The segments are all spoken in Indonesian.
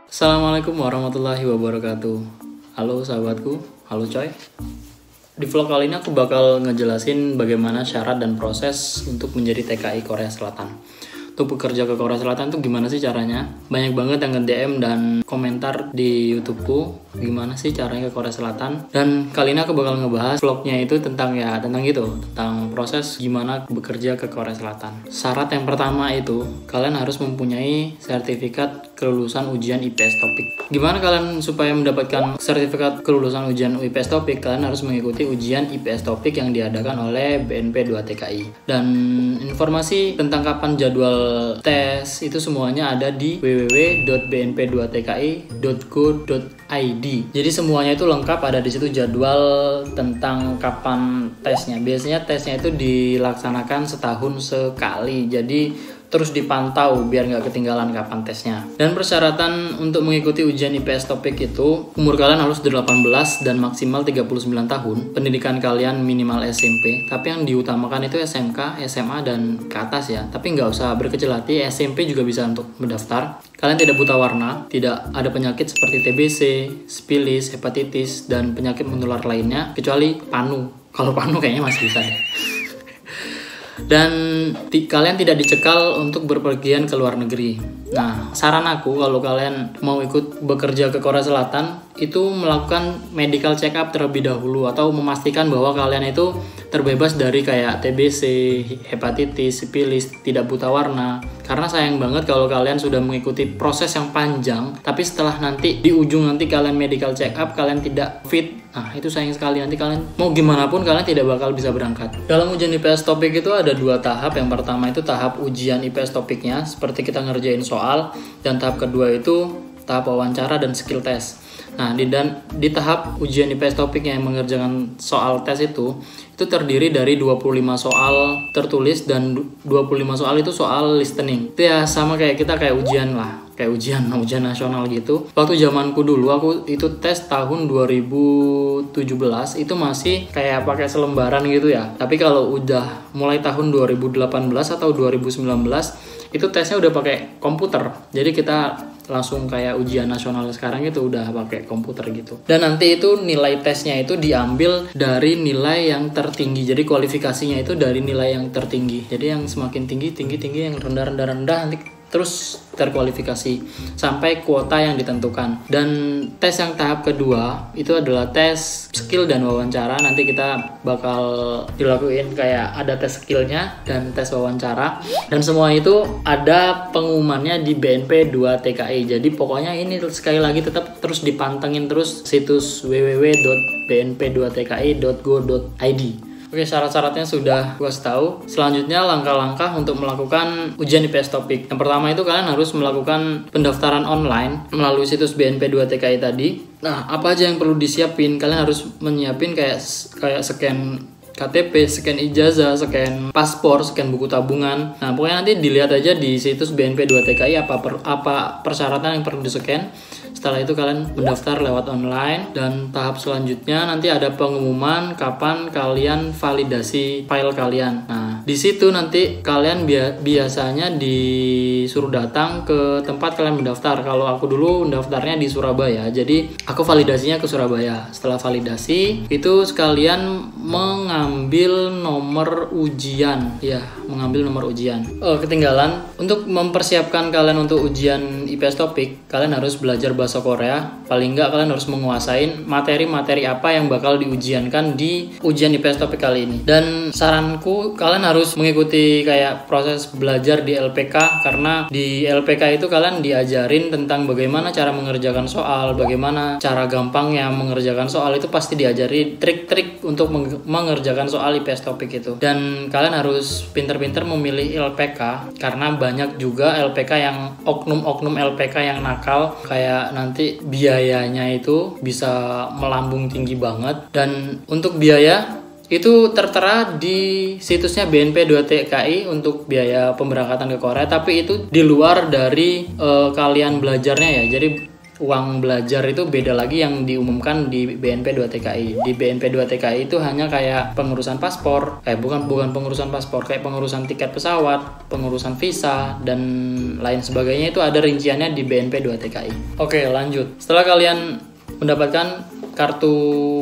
Assalamualaikum warahmatullahi wabarakatuh. Halo sahabatku, halo coy. Di vlog kali ini aku bakal ngejelasin bagaimana syarat dan proses untuk menjadi TKI Korea Selatan. Untuk bekerja ke Korea Selatan tuh gimana sih caranya? Banyak banget yang nge-DM dan komentar di YouTubeku gimana sih caranya ke Korea Selatan. Dan kali ini aku bakal ngebahas vlognya itu tentang proses gimana bekerja ke Korea Selatan. Syarat yang pertama itu kalian harus mempunyai sertifikat kelulusan ujian IPS Topik. Gimana kalian supaya mendapatkan sertifikat kelulusan ujian IPS Topik? Kalian harus mengikuti ujian IPS Topik yang diadakan oleh BNP 2 TKI. Dan informasi tentang kapan jadwal tes itu semuanya ada di www.bnp2tki.go.id. Jadi semuanya itu lengkap, ada di situ jadwal tentang kapan tesnya. Biasanya tesnya itu dilaksanakan setahun sekali. Jadi terus dipantau biar nggak ketinggalan kapan tesnya. Dan persyaratan untuk mengikuti ujian IPS Topik itu umur kalian harus 18 dan maksimal 39 tahun. Pendidikan kalian minimal SMP, tapi yang diutamakan itu SMK, SMA dan ke atas ya. Tapi nggak usah berkecil hati, SMP juga bisa untuk mendaftar. Kalian tidak buta warna, tidak ada penyakit seperti TBC, sipilis, hepatitis dan penyakit menular lainnya kecuali panu. Kalau panu kayaknya masih bisa deh. Dan kalian tidak dicekal untuk berpergian ke luar negeri. Nah, saran aku kalau kalian mau ikut bekerja ke Korea Selatan itu melakukan medical check up terlebih dahulu atau memastikan bahwa kalian itu terbebas dari kayak TBC, hepatitis, sipilis, tidak buta warna. Karena sayang banget kalau kalian sudah mengikuti proses yang panjang tapi setelah nanti di ujung nanti kalian medical check up kalian tidak fit. Nah, itu sayang sekali, nanti kalian mau gimana pun kalian tidak bakal bisa berangkat. Dalam ujian IPS Topik itu ada dua tahap. Yang pertama itu tahap ujian IPS Topiknya, seperti kita ngerjain soal. Dan tahap kedua itu tahap wawancara dan skill test. Nah, di tahap ujian IPS Topiknya yang mengerjakan soal tes itu terdiri dari 25 soal tertulis dan 25 soal itu soal listening. Itu ya sama kayak kita kayak ujian lah. Kayak ujian nasional gitu. Waktu zamanku dulu aku itu tes tahun 2017 itu masih kayak pakai selembaran gitu ya. Tapi kalau udah mulai tahun 2018 atau 2019 itu tesnya udah pakai komputer. Jadi kita langsung kayak ujian nasional sekarang itu udah pakai komputer gitu. Dan nanti itu nilai tesnya itu diambil dari nilai yang tertinggi. Jadi kualifikasinya itu dari nilai yang tertinggi. Jadi yang semakin tinggi, yang rendah nanti terus terkualifikasi sampai kuota yang ditentukan. Dan tes yang tahap kedua itu adalah tes skill dan wawancara. Nanti kita bakal dilakuin kayak ada tes skillnya dan tes wawancara. Dan semua itu ada pengumumannya di BNP 2 TKI. Jadi pokoknya ini sekali lagi tetap terus dipantengin terus situs www.bnp2tki.go.id. Oke, syarat-syaratnya sudah gue tahu. Selanjutnya langkah-langkah untuk melakukan ujian IPS Topik. Yang pertama itu kalian harus melakukan pendaftaran online melalui situs BNP 2 TKI tadi. Nah, apa aja yang perlu disiapin? Kalian harus menyiapin kayak scan KTP, scan ijazah, scan paspor, scan buku tabungan. Nah, pokoknya nanti dilihat aja di situs BNP 2 TKI apa persyaratan yang perlu di-scan. Setelah itu kalian mendaftar lewat online dan tahap selanjutnya nanti ada pengumuman kapan kalian validasi file kalian. Nah, di situ nanti kalian biasanya disuruh datang ke tempat kalian mendaftar. Kalau aku dulu mendaftarnya di Surabaya, jadi aku validasinya ke Surabaya. Setelah validasi itu sekalian mengambil nomor ujian. Ya, mengambil nomor ujian. Oh, ketinggalan. Untuk mempersiapkan kalian untuk ujian IPS Topik, kalian harus belajar bahasa Korea. Paling enggak kalian harus menguasain materi-materi apa yang bakal diujiankan di ujian IPS Topik kali ini. Dan saranku kalian harus mengikuti kayak proses belajar di LPK, karena di LPK itu kalian diajarin tentang bagaimana cara mengerjakan soal, bagaimana cara gampangnya mengerjakan soal. Itu pasti diajari trik-trik untuk mengerjakan soal IPS Topik itu. Dan kalian harus pinter-pinter memilih LPK, karena banyak juga LPK yang oknum LPK yang nakal, kayak nanti biayanya itu bisa melambung tinggi banget. Dan untuk biaya itu tertera di situsnya BNP 2 TKI untuk biaya pemberangkatan ke Korea, tapi itu di luar dari kalian belajarnya ya. Jadi uang belajar itu beda lagi yang diumumkan di BNP 2 TKI. Di BNP 2 TKI itu hanya kayak pengurusan paspor, bukan pengurusan paspor, kayak pengurusan tiket pesawat, pengurusan visa dan lain sebagainya, itu ada rinciannya di BNP 2 TKI. Oke, lanjut. Setelah kalian mendapatkan kartu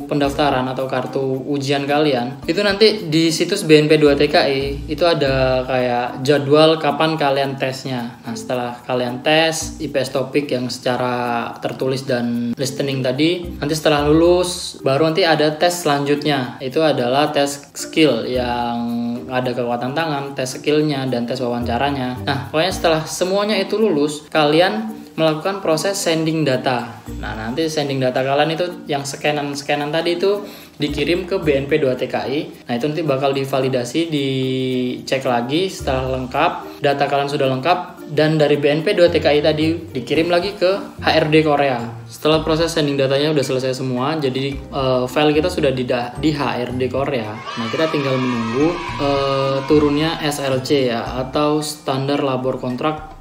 pendaftaran atau kartu ujian kalian, itu nanti di situs BNP 2 TKI itu ada kayak jadwal kapan kalian tesnya. Nah, setelah kalian tes IPS topik yang secara tertulis dan listening tadi, nanti setelah lulus baru nanti ada tes selanjutnya. Itu adalah tes skill yang ada kekuatan tangan, tes skillnya dan tes wawancaranya. Nah, pokoknya setelah semuanya itu lulus, kalian melakukan proses sending data. Nah, nanti sending data kalian itu yang scanan tadi itu dikirim ke BNP 2 TKI. Nah, itu nanti bakal divalidasi, dicek lagi setelah lengkap, data kalian sudah lengkap, dan dari BNP 2 TKI tadi dikirim lagi ke HRD Korea. Setelah proses sending datanya udah selesai semua, jadi file kita sudah di HRD Korea. Nah, kita tinggal menunggu turunnya SLC ya, atau Standar Labor Contract.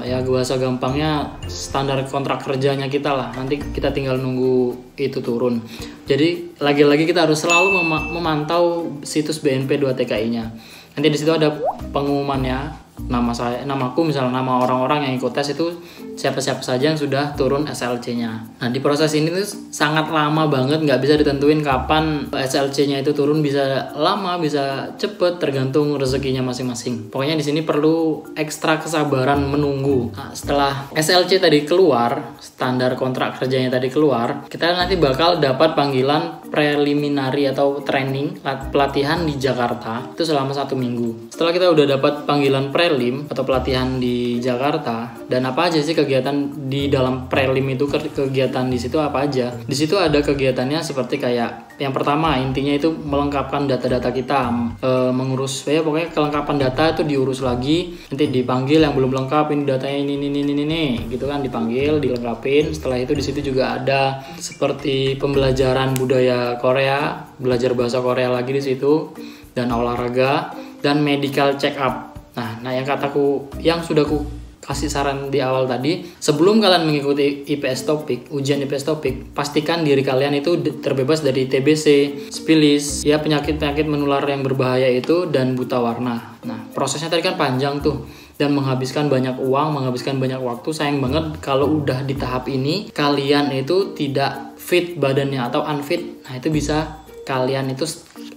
Ya bahasa gampangnya standar kontrak kerjanya kita lah. Nanti kita tinggal nunggu itu turun. Jadi lagi-lagi kita harus selalu memantau situs BNP 2 TKI-nya. Nanti di situ ada pengumumannya, namaku misalnya, nama orang-orang yang ikut tes itu siapa-siapa saja yang sudah turun SLC-nya. Nah, di proses ini tuh sangat lama banget, nggak bisa ditentuin kapan SLC-nya itu turun, bisa lama, bisa cepet, tergantung rezekinya masing-masing. Pokoknya di sini perlu ekstra kesabaran menunggu. Nah, setelah SLC tadi keluar, standar kontrak kerjanya tadi keluar, kita nanti bakal dapat panggilan preliminary atau training pelatihan di Jakarta itu selama 1 minggu. Setelah kita udah dapat panggilan prelim atau pelatihan di Jakarta, dan apa aja sih kegiatan di dalam prelim itu, kegiatan di situ apa aja? Di situ ada kegiatannya seperti kayak yang pertama, intinya itu melengkapkan data-data kita, mengurus ya pokoknya kelengkapan data itu diurus lagi, nanti dipanggil yang belum lengkap, ini datanya ini gitu kan, dipanggil, dilengkapin. Setelah itu di situ juga ada seperti pembelajaran budaya Korea, belajar bahasa Korea lagi di situ, dan olahraga dan medical check up. Nah, yang sudah ku kasih saran di awal tadi, sebelum kalian mengikuti IPS topik, ujian IPS topik, pastikan diri kalian itu terbebas dari TBC, sifilis, ya penyakit-penyakit menular yang berbahaya itu, dan buta warna. Nah, prosesnya tadi kan panjang tuh, dan menghabiskan banyak uang, menghabiskan banyak waktu. Sayang banget kalau udah di tahap ini kalian itu tidak fit badannya atau unfit. Nah, itu bisa kalian itu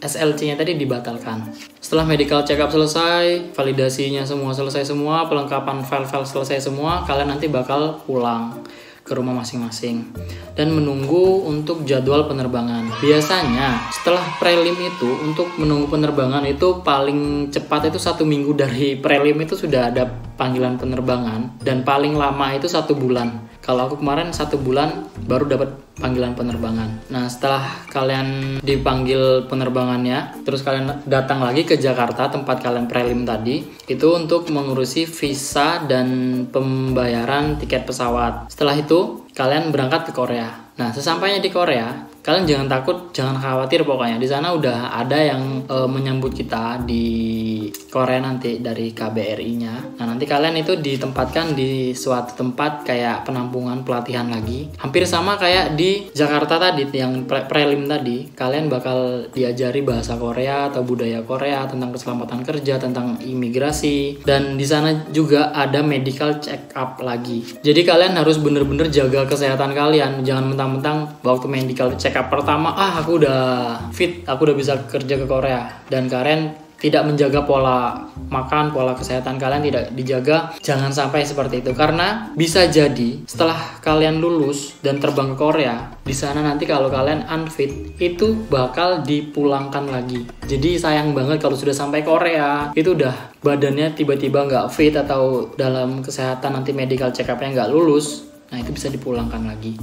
SLC-nya tadi dibatalkan. Setelah medical check up selesai, validasinya semua selesai semua, pelengkapan file-file selesai semua, kalian nanti bakal pulang ke rumah masing-masing dan menunggu untuk jadwal penerbangan. Biasanya setelah prelim itu, untuk menunggu penerbangan itu paling cepat itu 1 minggu dari prelim itu sudah ada panggilan penerbangan, dan paling lama itu 1 bulan. Kalau aku kemarin 1 bulan baru dapat panggilan penerbangan. Nah, setelah kalian dipanggil penerbangannya, terus kalian datang lagi ke Jakarta tempat kalian prelim tadi, itu untuk mengurusi visa dan pembayaran tiket pesawat. Setelah itu kalian berangkat ke Korea. Nah, sesampainya di Korea, kalian jangan takut, jangan khawatir, pokoknya di sana udah ada yang menyambut kita di Korea nanti dari KBRI-nya. Nah, nanti kalian itu ditempatkan di suatu tempat kayak penampungan pelatihan lagi. Hampir sama kayak di Jakarta tadi yang prelim tadi, kalian bakal diajari bahasa Korea atau budaya Korea, tentang keselamatan kerja, tentang imigrasi, dan di sana juga ada medical check up lagi. Jadi kalian harus bener-bener jaga kesehatan kalian, jangan mentang-mentang waktu medical check up pertama, aku udah fit, aku udah bisa kerja ke Korea, dan kalian tidak menjaga pola makan, pola kesehatan kalian tidak dijaga. Jangan sampai seperti itu, karena bisa jadi setelah kalian lulus dan terbang ke Korea, di sana nanti kalau kalian unfit itu bakal dipulangkan lagi. Jadi sayang banget kalau sudah sampai Korea itu udah badannya tiba-tiba nggak fit, atau dalam kesehatan nanti medical check up-nya nggak lulus. Nah, itu bisa dipulangkan lagi.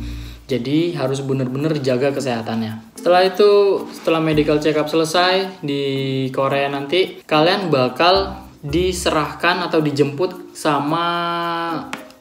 Jadi harus benar-benar jaga kesehatannya. Setelah itu, setelah medical check up selesai di Korea nanti, kalian bakal diserahkan atau dijemput sama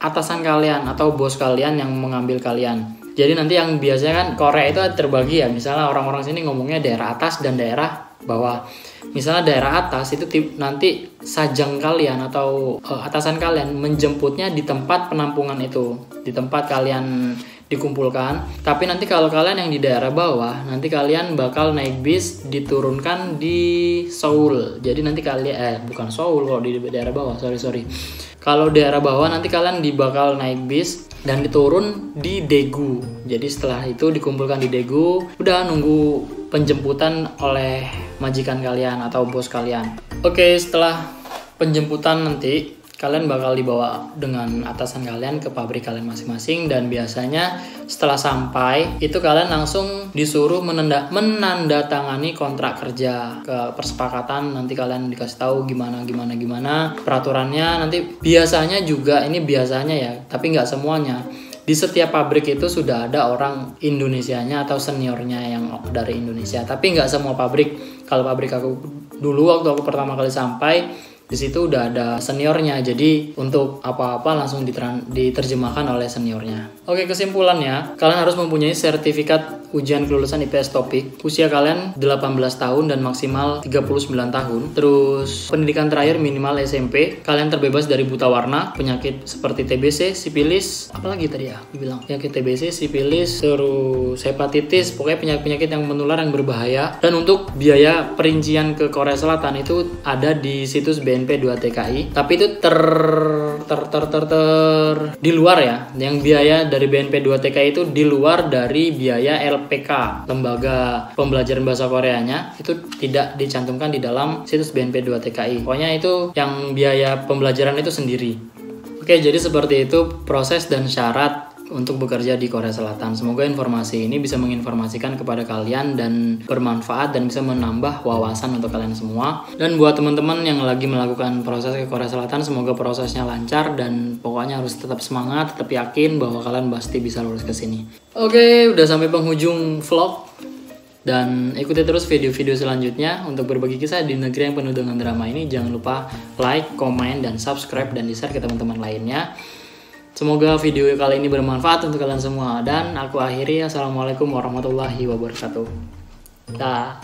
atasan kalian atau bos kalian yang mengambil kalian. Jadi nanti yang biasanya kan Korea itu terbagi ya, misalnya orang-orang sini ngomongnya daerah atas dan daerah bawah. Misalnya daerah atas itu nanti sajang kalian atau atasan kalian menjemputnya di tempat penampungan itu, di tempat kalian dikumpulkan. Tapi nanti kalau kalian yang di daerah bawah, nanti kalian bakal naik bis diturunkan di Seoul. Jadi nanti kalian bukan Seoul kalau di daerah bawah, sorry. Kalau daerah bawah nanti kalian bakal naik bis dan diturun di Daegu. Jadi setelah itu dikumpulkan di Daegu, udah nunggu penjemputan oleh majikan kalian atau bos kalian. Oke, setelah penjemputan nanti kalian bakal dibawa dengan atasan kalian ke pabrik kalian masing-masing, dan biasanya setelah sampai itu kalian langsung disuruh menandatangani kontrak kerja ke persepakatan. Nanti kalian dikasih tahu gimana peraturannya. Nanti biasanya juga, ini biasanya ya, tapi nggak semuanya, di setiap pabrik itu sudah ada orang Indonesianya atau seniornya yang dari Indonesia. Tapi nggak semua pabrik. Kalau pabrik aku dulu waktu aku pertama kali sampai, di situ udah ada seniornya, jadi untuk apa-apa langsung diterjemahkan oleh seniornya. Oke, kesimpulannya, kalian harus mempunyai sertifikat ujian kelulusan IPS topik, usia kalian 18 tahun dan maksimal 39 tahun. Terus pendidikan terakhir minimal SMP, kalian terbebas dari buta warna, penyakit seperti TBC, sipilis, apalagi tadi ya dibilang, penyakit TBC, sipilis, terus hepatitis, pokoknya penyakit yang menular yang berbahaya. Dan untuk biaya perincian ke Korea Selatan itu ada di situs BNP 2 TKI, tapi itu di luar ya, yang biaya dari BNP 2 TKI itu di luar dari biaya LPK, lembaga pembelajaran bahasa Koreanya, itu tidak dicantumkan di dalam situs BNP 2 TKI. Pokoknya itu yang biaya pembelajaran itu sendiri. Oke, jadi seperti itu proses dan syarat untuk bekerja di Korea Selatan. Semoga informasi ini bisa menginformasikan kepada kalian dan bermanfaat dan bisa menambah wawasan untuk kalian semua. Dan buat teman-teman yang lagi melakukan proses ke Korea Selatan, semoga prosesnya lancar dan pokoknya harus tetap semangat, tetap yakin bahwa kalian pasti bisa lulus ke sini. Oke, udah sampai penghujung vlog. Dan ikuti terus video-video selanjutnya untuk berbagi kisah di negeri yang penuh dengan drama ini. Jangan lupa like, komen, dan subscribe dan di-share ke teman-teman lainnya. Semoga video kali ini bermanfaat untuk kalian semua. Dan aku akhiri, assalamualaikum warahmatullahi wabarakatuh. Dah.